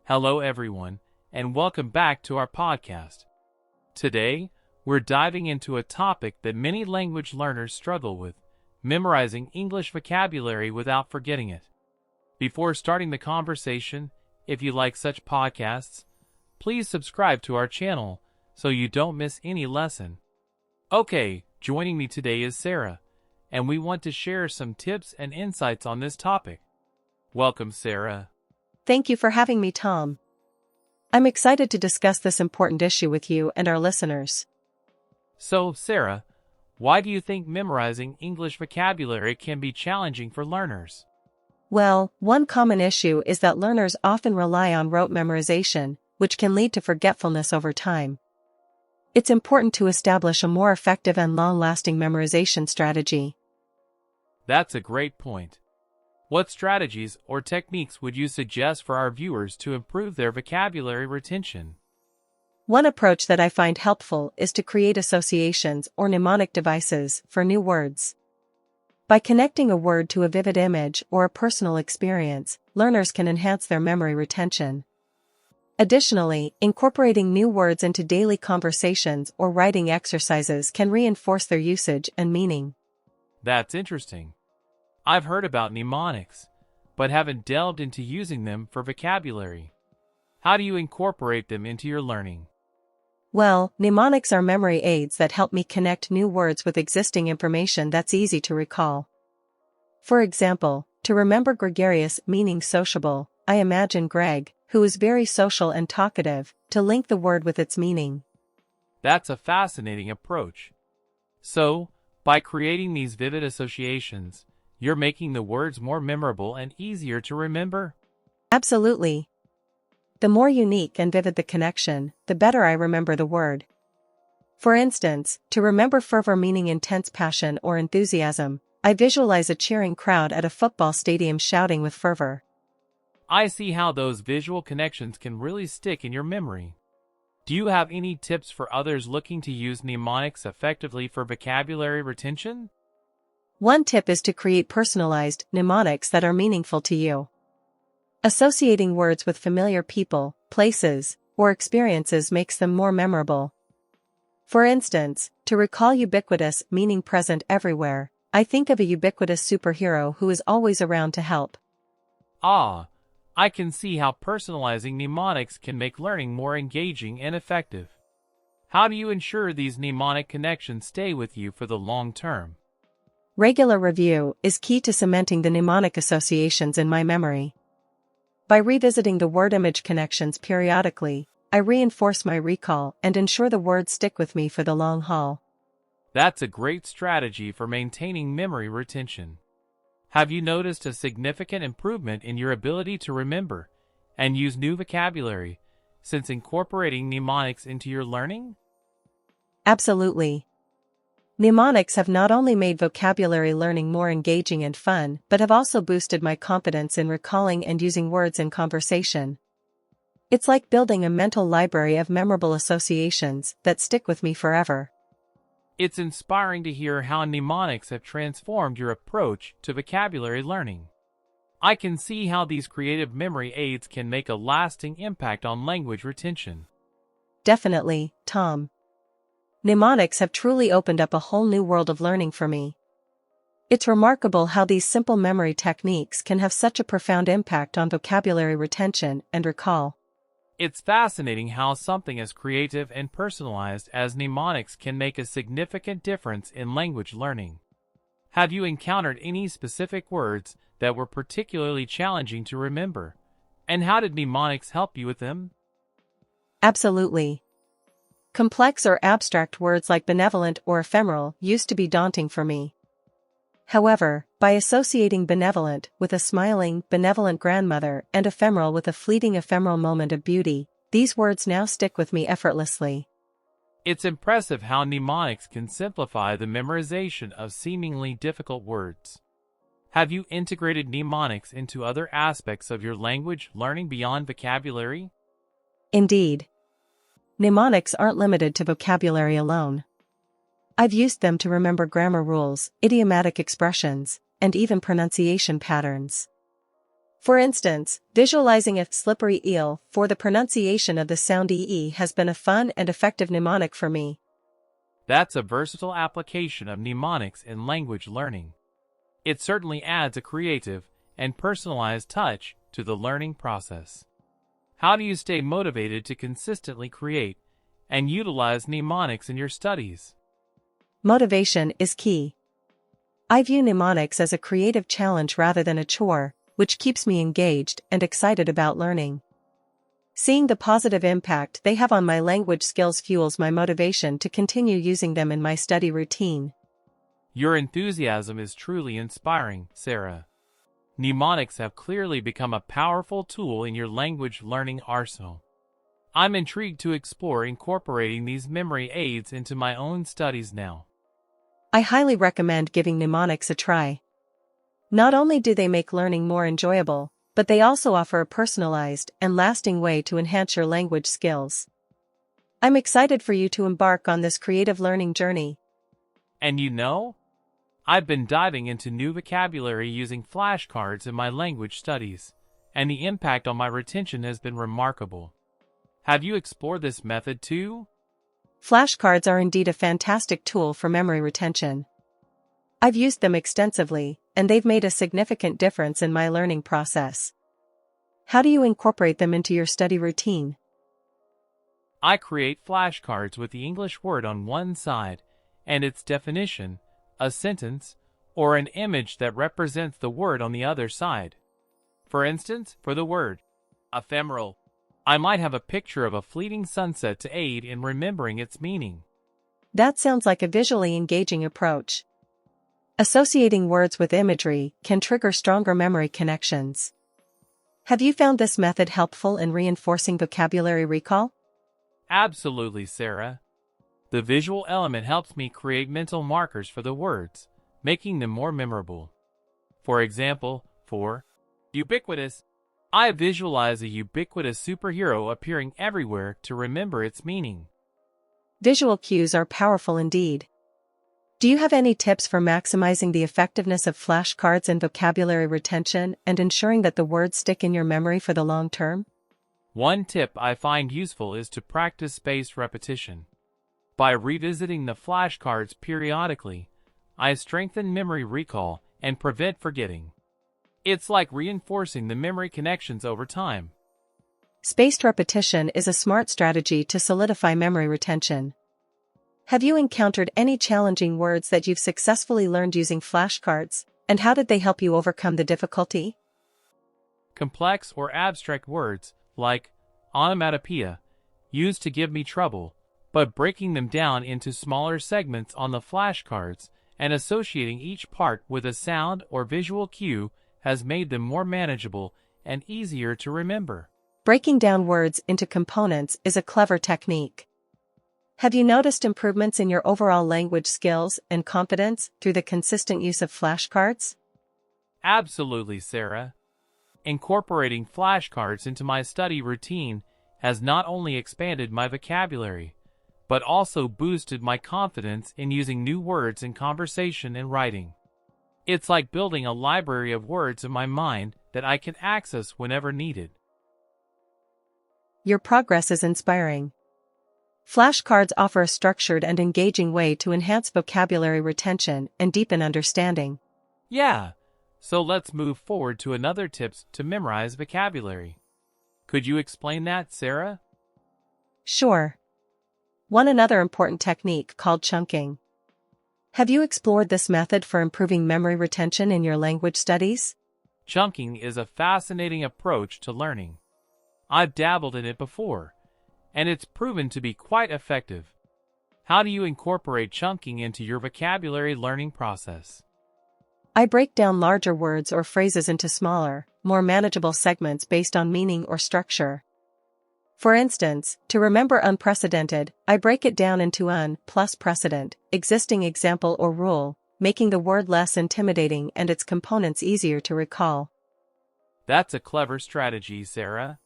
Hello, everyone, and welcome back to our podcast. Today, we're diving into a topic that many language learners struggle with: memorizing English vocabulary without forgetting it. Before starting the conversation, if you like such podcasts, please subscribe to our channel so you don't miss any lesson. Okay, joining me today is Sarah, and we want to share some tips and insights on this topic. Welcome, Sarah. Thank you for having me, Tom. I'm excited to discuss this important issue with you and our listeners. So, Sarah, why do you think memorizing English vocabulary can be challenging for learners? Well, one common issue is that learners often rely on rote memorization, which can lead to forgetfulness over time. It's important to establish a more effective and long-lasting memorization strategy. That's a great point. What strategies or techniques would you suggest for our viewers to improve their vocabulary retention? One approach that I find helpful is to create associations or mnemonic devices for new words. By connecting a word to a vivid image or a personal experience, learners can enhance their memory retention. Additionally, incorporating new words into daily conversations or writing exercises can reinforce their usage and meaning. That's interesting. I've heard about mnemonics, but haven't delved into using them for vocabulary. How do you incorporate them into your learning? Well, mnemonics are memory aids that help me connect new words with existing information that's easy to recall. For example, to remember gregarious meaning sociable, I imagine Greg, who is very social and talkative, to link the word with its meaning. That's a fascinating approach. So, by creating these vivid associations, you're making the words more memorable and easier to remember? Absolutely. The more unique and vivid the connection, the better I remember the word. For instance, to remember fervor meaning intense passion or enthusiasm, I visualize a cheering crowd at a football stadium shouting with fervor. I see how those visual connections can really stick in your memory. Do you have any tips for others looking to use mnemonics effectively for vocabulary retention? One tip is to create personalized mnemonics that are meaningful to you. Associating words with familiar people, places, or experiences makes them more memorable. For instance, to recall ubiquitous meaning present everywhere, I think of a ubiquitous superhero who is always around to help. I can see how personalizing mnemonics can make learning more engaging and effective. How do you ensure these mnemonic connections stay with you for the long term? Regular review is key to cementing the mnemonic associations in my memory. By revisiting the word-image connections periodically, I reinforce my recall and ensure the words stick with me for the long haul. That's a great strategy for maintaining memory retention. Have you noticed a significant improvement in your ability to remember and use new vocabulary since incorporating mnemonics into your learning? Absolutely. Mnemonics have not only made vocabulary learning more engaging and fun, but have also boosted my confidence in recalling and using words in conversation. It's like building a mental library of memorable associations that stick with me forever. It's inspiring to hear how mnemonics have transformed your approach to vocabulary learning. I can see how these creative memory aids can make a lasting impact on language retention. Definitely, Tom. Mnemonics have truly opened up a whole new world of learning for me. It's remarkable how these simple memory techniques can have such a profound impact on vocabulary retention and recall. It's fascinating how something as creative and personalized as mnemonics can make a significant difference in language learning. Have you encountered any specific words that were particularly challenging to remember? And how did mnemonics help you with them? Absolutely. Complex or abstract words like benevolent or ephemeral used to be daunting for me. However, by associating benevolent with a smiling, benevolent grandmother and ephemeral with a fleeting ephemeral moment of beauty, these words now stick with me effortlessly. It's impressive how mnemonics can simplify the memorization of seemingly difficult words. Have you integrated mnemonics into other aspects of your language learning beyond vocabulary? Indeed. Mnemonics aren't limited to vocabulary alone. I've used them to remember grammar rules, idiomatic expressions, and even pronunciation patterns. For instance, visualizing a slippery eel for the pronunciation of the sound ee has been a fun and effective mnemonic for me. That's a versatile application of mnemonics in language learning. It certainly adds a creative and personalized touch to the learning process. How do you stay motivated to consistently create and utilize mnemonics in your studies? Motivation is key. I view mnemonics as a creative challenge rather than a chore, which keeps me engaged and excited about learning. Seeing the positive impact they have on my language skills fuels my motivation to continue using them in my study routine. Your enthusiasm is truly inspiring, Sarah. Mnemonics have clearly become a powerful tool in your language learning arsenal. I'm intrigued to explore incorporating these memory aids into my own studies now. I highly recommend giving mnemonics a try. Not only do they make learning more enjoyable, but they also offer a personalized and lasting way to enhance your language skills. I'm excited for you to embark on this creative learning journey. And you know, I've been diving into new vocabulary using flashcards in my language studies, and the impact on my retention has been remarkable. Have you explored this method too? Flashcards are indeed a fantastic tool for memory retention. I've used them extensively, and they've made a significant difference in my learning process. How do you incorporate them into your study routine? I create flashcards with the English word on one side and its definition, a sentence, or an image that represents the word on the other side. For instance, for the word ephemeral, I might have a picture of a fleeting sunset to aid in remembering its meaning. That sounds like a visually engaging approach. Associating words with imagery can trigger stronger memory connections. Have you found this method helpful in reinforcing vocabulary recall? Absolutely, Sarah. The visual element helps me create mental markers for the words, making them more memorable. For example, for ubiquitous, I visualize a ubiquitous superhero appearing everywhere to remember its meaning. Visual cues are powerful indeed. Do you have any tips for maximizing the effectiveness of flashcards in vocabulary retention and ensuring that the words stick in your memory for the long term? One tip I find useful is to practice spaced repetition. By revisiting the flashcards periodically, I strengthen memory recall and prevent forgetting. It's like reinforcing the memory connections over time. Spaced repetition is a smart strategy to solidify memory retention. Have you encountered any challenging words that you've successfully learned using flashcards, and how did they help you overcome the difficulty? Complex or abstract words, like onomatopoeia, used to give me trouble, but breaking them down into smaller segments on the flashcards and associating each part with a sound or visual cue has made them more manageable and easier to remember. Breaking down words into components is a clever technique. Have you noticed improvements in your overall language skills and confidence through the consistent use of flashcards? Absolutely, Sarah. Incorporating flashcards into my study routine has not only expanded my vocabulary, but also boosted my confidence in using new words in conversation and writing. It's like building a library of words in my mind that I can access whenever needed. Your progress is inspiring. Flashcards offer a structured and engaging way to enhance vocabulary retention and deepen understanding. Yeah, so let's move forward to another tips to memorize vocabulary. Could you explain that, Sarah? Sure. Another important technique called chunking. Have you explored this method for improving memory retention in your language studies? Chunking is a fascinating approach to learning. I've dabbled in it before, and it's proven to be quite effective. How do you incorporate chunking into your vocabulary learning process? I break down larger words or phrases into smaller, more manageable segments based on meaning or structure. For instance, to remember unprecedented, I break it down into un plus precedent, existing example or rule, making the word less intimidating and its components easier to recall. That's a clever strategy, Sarah.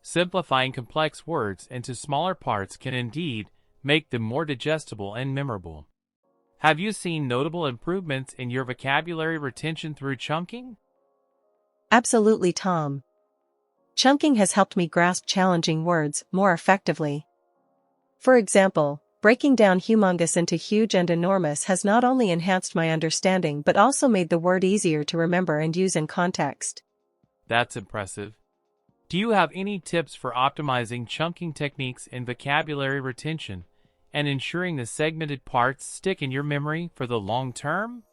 Simplifying complex words into smaller parts can indeed make them more digestible and memorable. Have you seen notable improvements in your vocabulary retention through chunking? Absolutely, Tom. Chunking has helped me grasp challenging words more effectively. For example, breaking down humongous into huge and enormous has not only enhanced my understanding but also made the word easier to remember and use in context. That's impressive. Do you have any tips for optimizing chunking techniques in vocabulary retention and ensuring the segmented parts stick in your memory for the long term?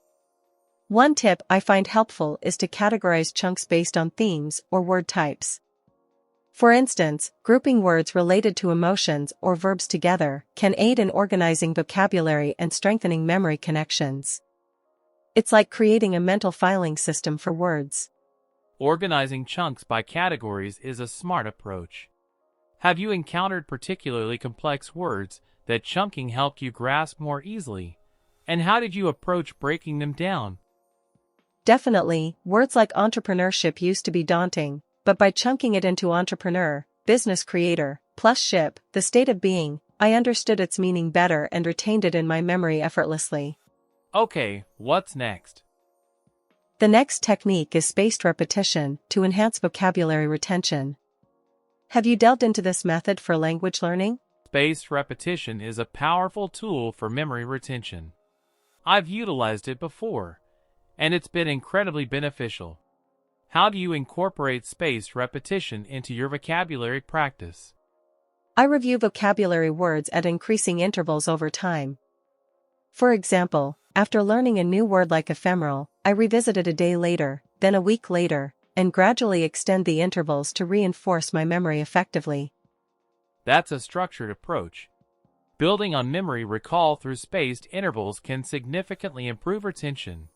One tip I find helpful is to categorize chunks based on themes or word types. For instance, grouping words related to emotions or verbs together can aid in organizing vocabulary and strengthening memory connections. It's like creating a mental filing system for words. Organizing chunks by categories is a smart approach. Have you encountered particularly complex words that chunking helped you grasp more easily? And how did you approach breaking them down? Definitely, words like entrepreneurship used to be daunting, but by chunking it into entrepreneur, business creator, plus ship, the state of being, I understood its meaning better and retained it in my memory effortlessly. Okay, what's next? The next technique is spaced repetition to enhance vocabulary retention. Have you delved into this method for language learning? Spaced repetition is a powerful tool for memory retention. I've utilized it before, and it's been incredibly beneficial. How do you incorporate spaced repetition into your vocabulary practice? I review vocabulary words at increasing intervals over time. For example, after learning a new word like ephemeral, I revisit it a day later, then a week later, and gradually extend the intervals to reinforce my memory effectively. That's a structured approach. Building on memory recall through spaced intervals can significantly improve retention.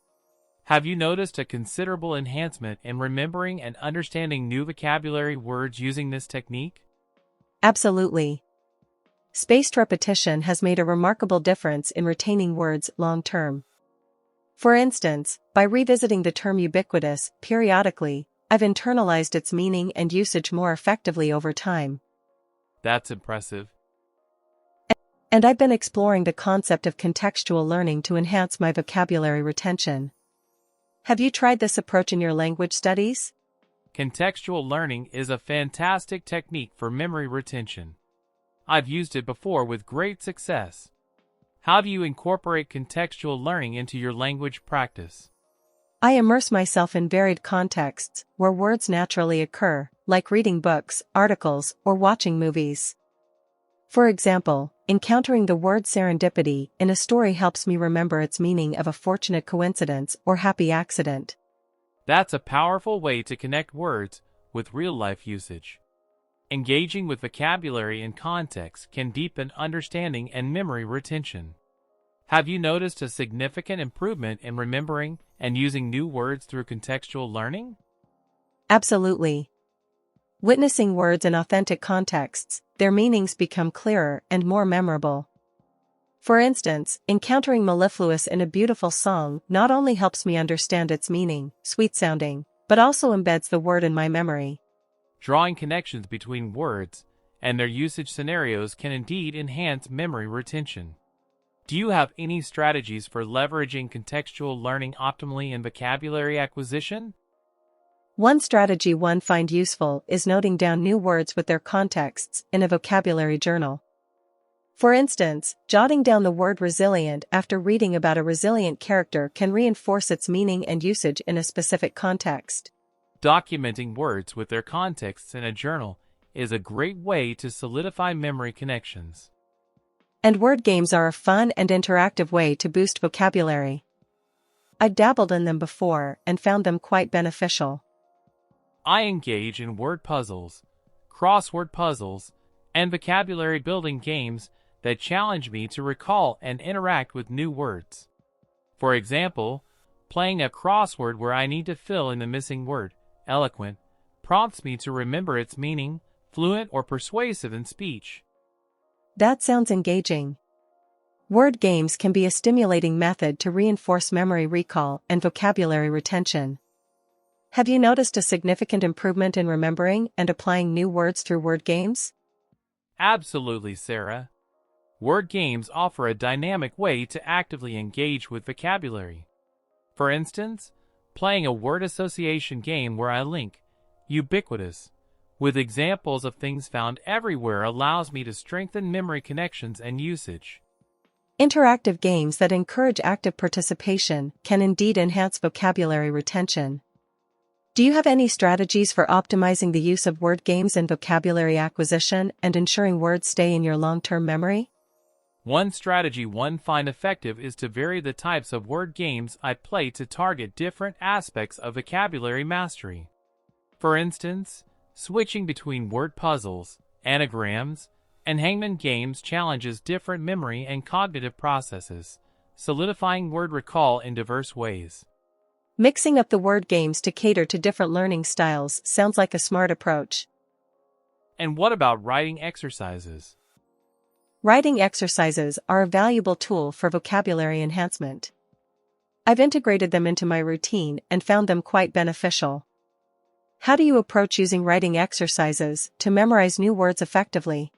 Have you noticed a considerable enhancement in remembering and understanding new vocabulary words using this technique? Absolutely. Spaced repetition has made a remarkable difference in retaining words long-term. For instance, by revisiting the term ubiquitous periodically, I've internalized its meaning and usage more effectively over time. That's impressive. And I've been exploring the concept of contextual learning to enhance my vocabulary retention. Have you tried this approach in your language studies? Contextual learning is a fantastic technique for memory retention. I've used it before with great success. How do you incorporate contextual learning into your language practice? I immerse myself in varied contexts where words naturally occur, like reading books, articles, or watching movies. For example, encountering the word serendipity in a story helps me remember its meaning of a fortunate coincidence or happy accident. That's a powerful way to connect words with real-life usage. Engaging with vocabulary and context can deepen understanding and memory retention. Have you noticed a significant improvement in remembering and using new words through contextual learning? Absolutely. Witnessing words in authentic contexts, their meanings become clearer and more memorable. For instance, encountering mellifluous in a beautiful song not only helps me understand its meaning, sweet sounding, but also embeds the word in my memory. Drawing connections between words and their usage scenarios can indeed enhance memory retention. Do you have any strategies for leveraging contextual learning optimally in vocabulary acquisition? One strategy one find useful is noting down new words with their contexts in a vocabulary journal. For instance, jotting down the word resilient after reading about a resilient character can reinforce its meaning and usage in a specific context. Documenting words with their contexts in a journal is a great way to solidify memory connections. And word games are a fun and interactive way to boost vocabulary. I've dabbled in them before and found them quite beneficial. I engage in word puzzles, crossword puzzles, and vocabulary building games that challenge me to recall and interact with new words. For example, playing a crossword where I need to fill in the missing word, eloquent, prompts me to remember its meaning, fluent or persuasive in speech. That sounds engaging. Word games can be a stimulating method to reinforce memory recall and vocabulary retention. Have you noticed a significant improvement in remembering and applying new words through word games? Absolutely, Sarah. Word games offer a dynamic way to actively engage with vocabulary. For instance, playing a word association game where I link ubiquitous with examples of things found everywhere allows me to strengthen memory connections and usage. Interactive games that encourage active participation can indeed enhance vocabulary retention. Do you have any strategies for optimizing the use of word games in vocabulary acquisition and ensuring words stay in your long-term memory? One strategy I find effective is to vary the types of word games I play to target different aspects of vocabulary mastery. For instance, switching between word puzzles, anagrams, and hangman games challenges different memory and cognitive processes, solidifying word recall in diverse ways. Mixing up the word games to cater to different learning styles sounds like a smart approach. And what about writing exercises? Writing exercises are a valuable tool for vocabulary enhancement. I've integrated them into my routine and found them quite beneficial. How do you approach using writing exercises to memorize new words effectively?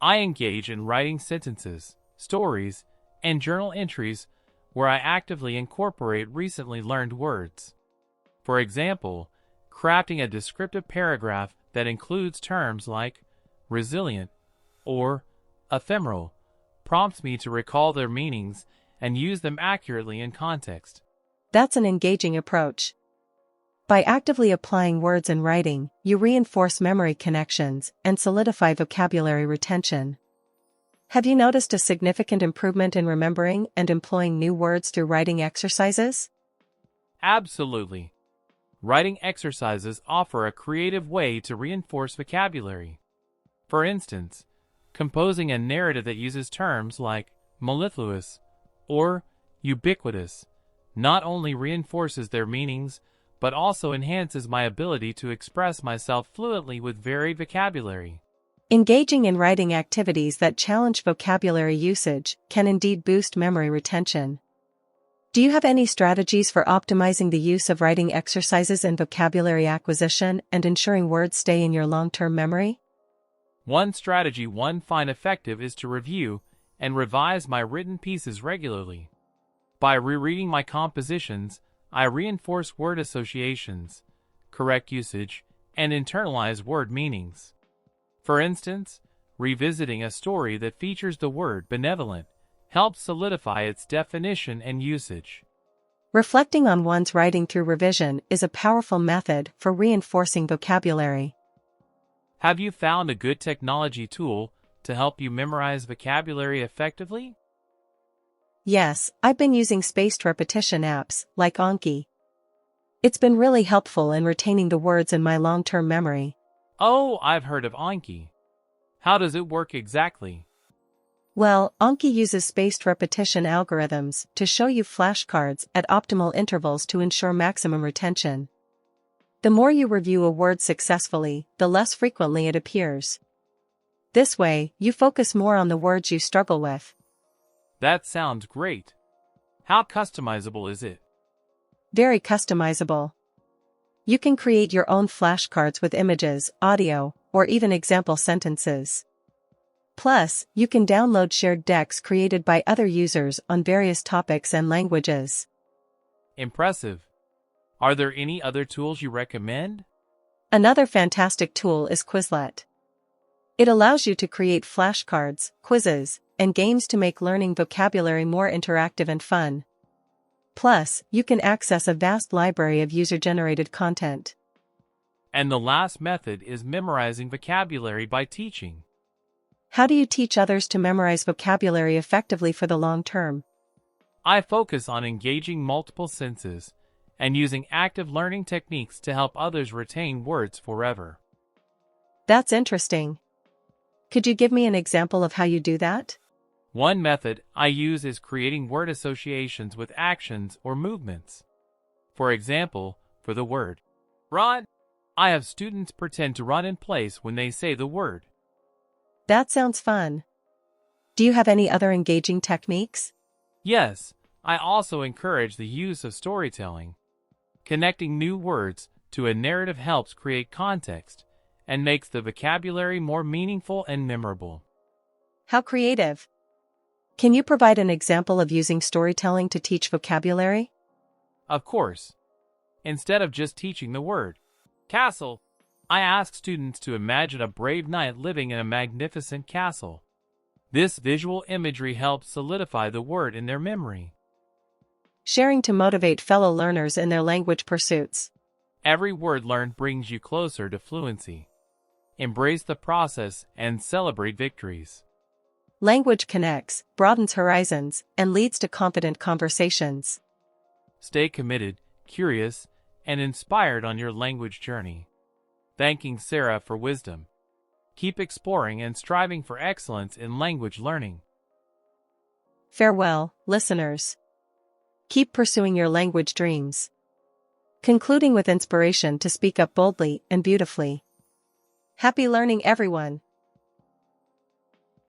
I engage in writing sentences, stories, and journal entries where I actively incorporate recently learned words. For example, crafting a descriptive paragraph that includes terms like resilient or ephemeral prompts me to recall their meanings and use them accurately in context. That's an engaging approach. By actively applying words in writing, you reinforce memory connections and solidify vocabulary retention. Have you noticed a significant improvement in remembering and employing new words through writing exercises? Absolutely. Writing exercises offer a creative way to reinforce vocabulary. For instance, composing a narrative that uses terms like mellifluous or ubiquitous not only reinforces their meanings, but also enhances my ability to express myself fluently with varied vocabulary. Engaging in writing activities that challenge vocabulary usage can indeed boost memory retention. Do you have any strategies for optimizing the use of writing exercises in vocabulary acquisition and ensuring words stay in your long-term memory? One strategy I find effective is to review and revise my written pieces regularly. By rereading my compositions, I reinforce word associations, correct usage, and internalize word meanings. For instance, revisiting a story that features the word benevolent helps solidify its definition and usage. Reflecting on one's writing through revision is a powerful method for reinforcing vocabulary. Have you found a good technology tool to help you memorize vocabulary effectively? Yes, I've been using spaced repetition apps like Anki. It's been really helpful in retaining the words in my long-term memory. Oh, I've heard of Anki. How does it work exactly? Well, Anki uses spaced repetition algorithms to show you flashcards at optimal intervals to ensure maximum retention. The more you review a word successfully, the less frequently it appears. This way, you focus more on the words you struggle with. That sounds great. How customizable is it? Very customizable. You can create your own flashcards with images, audio, or even example sentences. Plus, you can download shared decks created by other users on various topics and languages. Impressive. Are there any other tools you recommend? Another fantastic tool is Quizlet. It allows you to create flashcards, quizzes, and games to make learning vocabulary more interactive and fun. Plus, you can access a vast library of user-generated content. And the last method is memorizing vocabulary by teaching. How do you teach others to memorize vocabulary effectively for the long term? I focus on engaging multiple senses and using active learning techniques to help others retain words forever. That's interesting. Could you give me an example of how you do that? One method I use is creating word associations with actions or movements. For example, for the word run, I have students pretend to run in place when they say the word. That sounds fun. Do you have any other engaging techniques? Yes, I also encourage the use of storytelling. Connecting new words to a narrative helps create context and makes the vocabulary more meaningful and memorable. How creative! Can you provide an example of using storytelling to teach vocabulary? Of course, instead of just teaching the word castle, I ask students to imagine a brave knight living in a magnificent castle. This visual imagery helps solidify the word in their memory. Sharing to motivate fellow learners in their language pursuits. Every word learned brings you closer to fluency. Embrace the process and celebrate victories. Language connects, broadens horizons, and leads to confident conversations. Stay committed, curious, and inspired on your language journey. Thanking Sarah for wisdom. Keep exploring and striving for excellence in language learning. Farewell, listeners. Keep pursuing your language dreams. Concluding with inspiration to speak up boldly and beautifully. Happy learning, everyone!